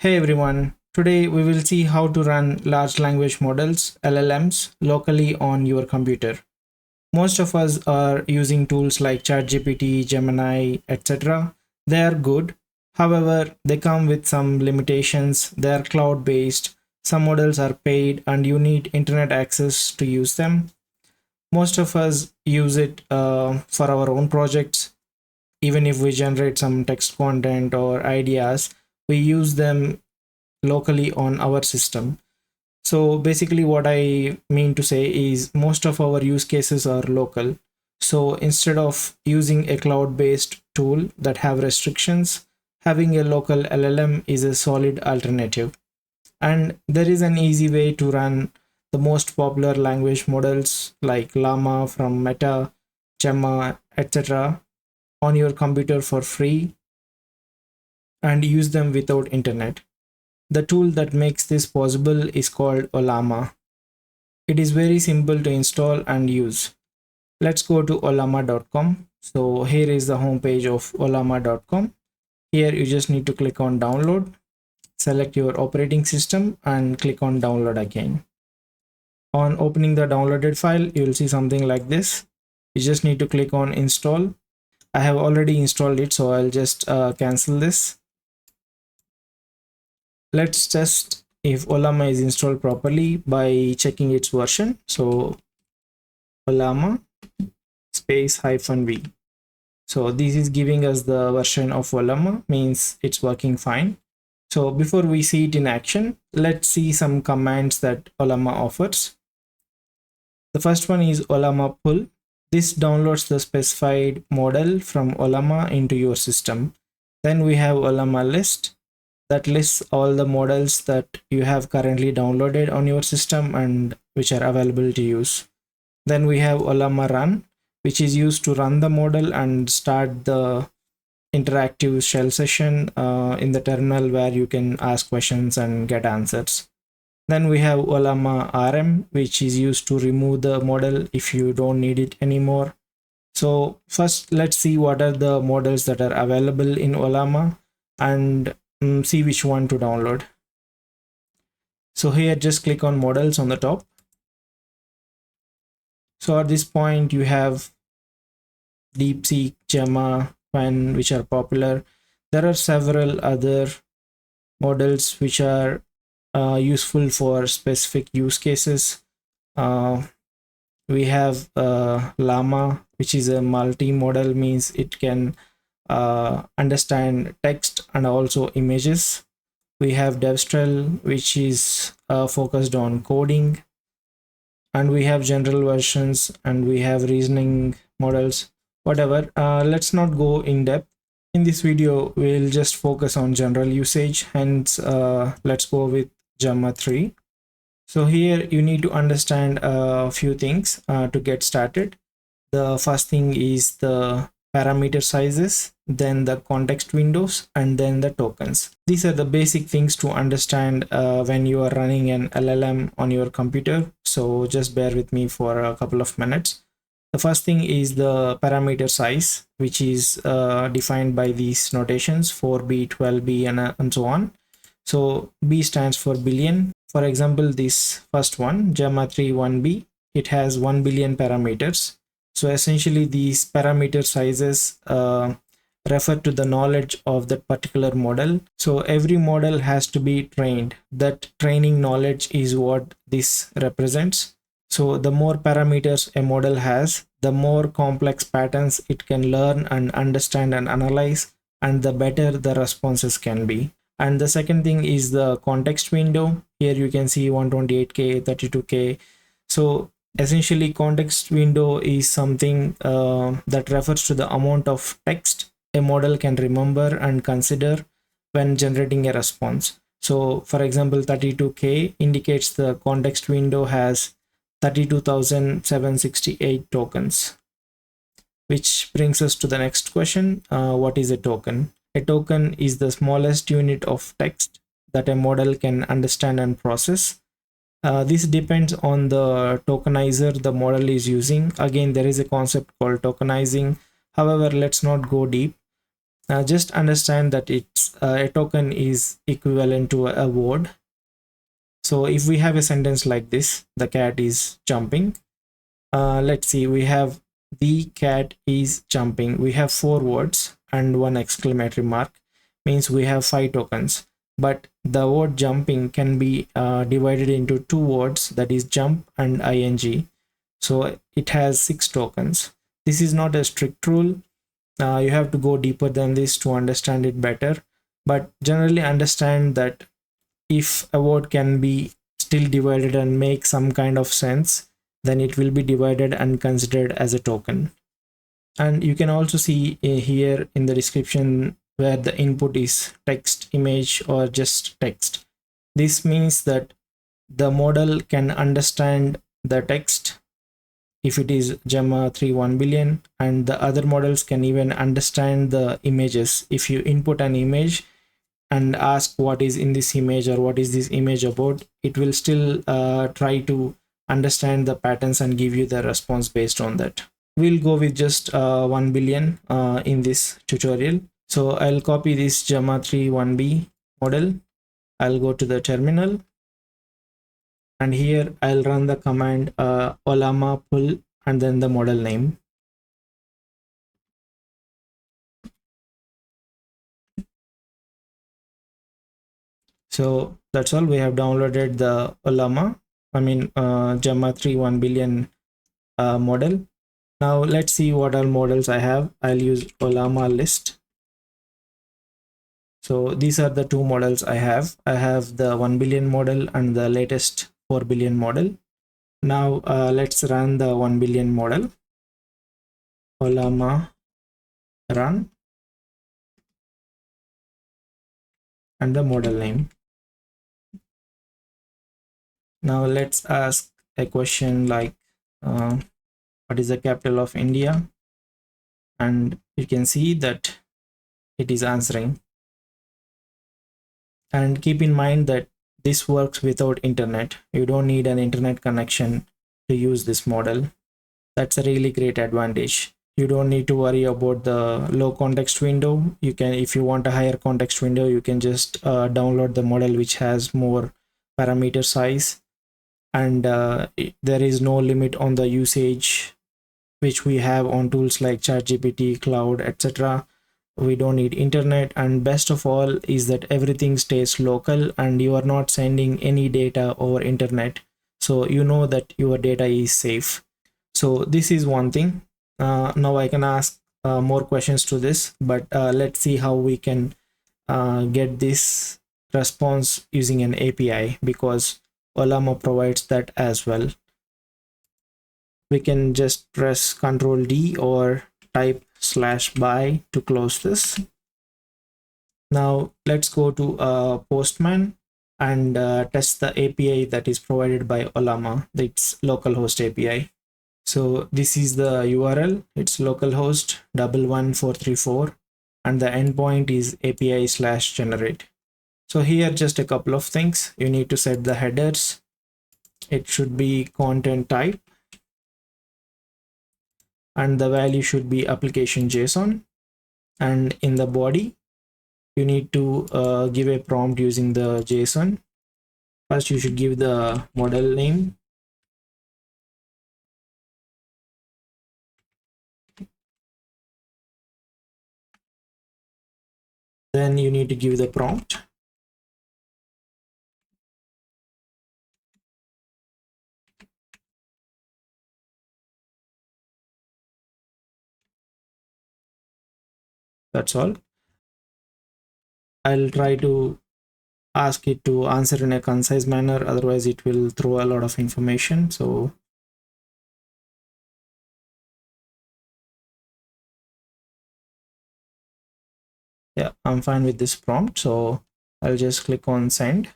Hey everyone, today we will see how to run large language models LLMs locally on your computer. Most of us are using tools like ChatGPT, Gemini, etc. They are good. However, they come with some limitations. They are cloud based, some models are paid, and you need internet access to use them. Most of us use it for our own projects. Even if we generate some text content or ideas, we use them locally on our system. So basically what I mean to say is most of our use cases are local. So instead of using a cloud-based tool that have restrictions, having a local LLM is a solid alternative. And there is an easy way to run the most popular language models like LLaMA from Meta, Gemma, etc. on your computer for free and use them without internet. The tool that makes this possible is called Ollama. It is very simple to install and use. Let's go to ollama.com. So here is the homepage of ollama.com. Here you just need to click on download, select your operating system and click on download again. On opening the downloaded file, you will see something like this. You just need to click on install. I have already installed it, so I'll just cancel this. Let's test if Ollama is installed properly by checking its version. So Ollama space -v. So this is giving us the version of Ollama, means it's working fine. So before we see it in action, let's see some commands that Ollama offers. The first one is Ollama pull. This downloads the specified model from Ollama into your system. Then we have Ollama list. That lists all the models that you have currently downloaded on your system and which are available to use. Then we have Ollama run, which is used to run the model and start the interactive shell session in the terminal where you can ask questions and get answers. Then we have Ollama RM, which is used to remove the model if you don't need it anymore. So first, let's see what are the models that are available in Ollama and see which one to download. So here just click on models on the top. So at this point you have DeepSeek, Gemma, Pen, which are popular. There are several other models which are useful for specific use cases. We have LLaMA, which is a multi-model, means it can understand text and also images. We have Devstrel, which is focused on coding, and we have general versions, and we have reasoning models, whatever. Let's not go in depth. In this video, we'll just focus on general usage, hence let's go with Gemma 3. So here you need to understand a few things to get started. The first thing is the parameter sizes, then the context windows, and then the tokens. These are the basic things to understand when you are running an LLM on your computer. So just bear with me for a couple of minutes. The first thing is the parameter size, which is defined by these notations 4B, 12B, and so on. So B stands for billion. For example, this first one, Gemma 3 1B, it has 1 billion parameters. So essentially these parameter sizes refer to the knowledge of that particular model. So every model has to be trained. That training knowledge is what this represents. So the more parameters a model has, the more complex patterns it can learn and understand and analyze, and the better the responses can be. And the second thing is the context window. Here you can see 128K, 32K. So essentially context window is something that refers to the amount of text a model can remember and consider when generating a response. So for example, 32K indicates the context window has 32,768 tokens. Which brings us to the next question. What is a token? A token is the smallest unit of text that a model can understand and process. This depends on the tokenizer the model is using. Again, there is a concept called tokenizing. However, let's not go deep. Just understand that it's a token is equivalent to a word. So if we have a sentence like this, the cat is jumping. Let's see, we have the cat is jumping. We have 4 words and 1 exclamatory mark, means we have 5 tokens. But the word jumping can be divided into 2 words, that is jump and ing. So it has 6 tokens. This is not a strict rule. You have to go deeper than this to understand it better. But generally understand that if a word can be still divided and make some kind of sense, then it will be divided and considered as a token. And you can also see here in the description where the input is text, image, or just text. This means that the model can understand the text if it is Gemma 3 1 billion, and the other models can even understand the images. If you input an image and ask what is in this image or what is this image about, it will still try to understand the patterns and give you the response based on that. We'll go with just 1 billion in this tutorial. So I'll copy this Gemma 3 1b model. I'll go to the terminal, and here I'll run the command Ollama pull and then the model name. So that's all. We have downloaded the Ollama, Gemma 3 1 billion model. Now let's see what all models I have. I'll use Ollama list. So these are the 2 models I have. I have the 1 billion model and the latest 4 billion model. Now let's run the 1 billion model. Ollama run and the model name. Now let's ask a question like what is the capital of India, and you can see that it is answering. And keep in mind that this works without internet. You don't need an internet connection to use this model. That's a really great advantage. You don't need to worry about the low context window. You can, if you want a higher context window, you can just download the model which has more parameter size, and there is no limit on the usage which we have on tools like ChatGPT, Cloud, etc. We don't need internet, and best of all is that everything stays local and you are not sending any data over internet, so you know that your data is safe. So this is one thing. Now I can ask more questions to this, but let's see how we can get this response using an API, because Ollama provides that as well. We can just press Ctrl D or type /by to close this. Now let's go to Postman and test the API that is provided by Ollama. It's localhost API. So this is the URL. It's localhost 11434 and the endpoint is API/generate. So here just a couple of things. You need to set the headers. It should be content type, and the value should be application JSON. And in the body, you need to give a prompt using the JSON. First, you should give the model name. Then you need to give the prompt. That's all. I'll try to ask it to answer in a concise manner, otherwise it will throw a lot of information. So yeah, I'm fine with this prompt, so I'll just click on send.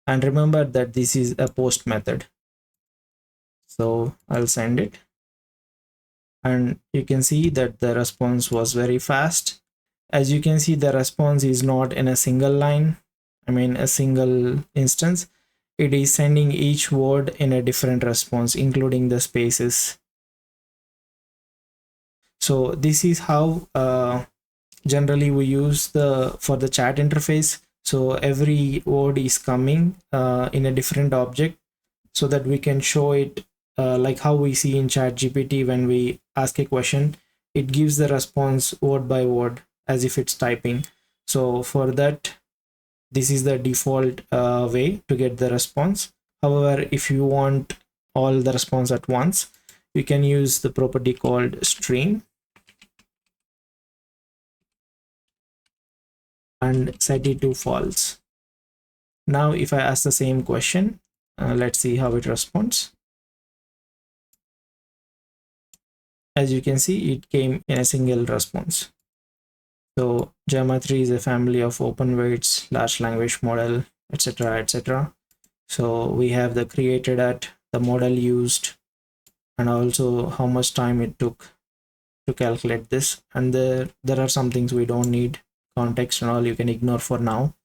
And remember that this is a post method, so I'll send it, and you can see that the response was very fast. As you can see, the response is not in a single line, a single instance. It is sending each word in a different response, including the spaces. So this is how Generally we use the for the chat interface, so every word is coming in a different object, so that we can show it like how we see in chat gpt. When we ask a question, it gives the response word by word as if it's typing. So for that, this is the default way to get the response. However, if you want all the response at once, you can use the property called stream and set it to false. Now if I ask the same question, let's see how it responds. As you can see, it came in a single response. So Gemma 3 is a family of open weights, large language model, etc., etc. So we have the created at, the model used, and also how much time it took to calculate this. And there are some things we don't need, context and all you can ignore for now.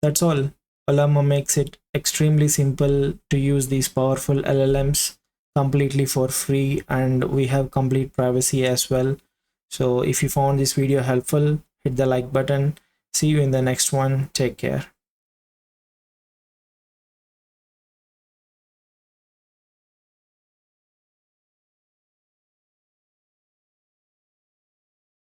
That's all. Ollama makes it extremely simple to use these powerful LLMs completely for free, and we have complete privacy as well. So if you found this video helpful, hit the like button. See you in the next one. Take care.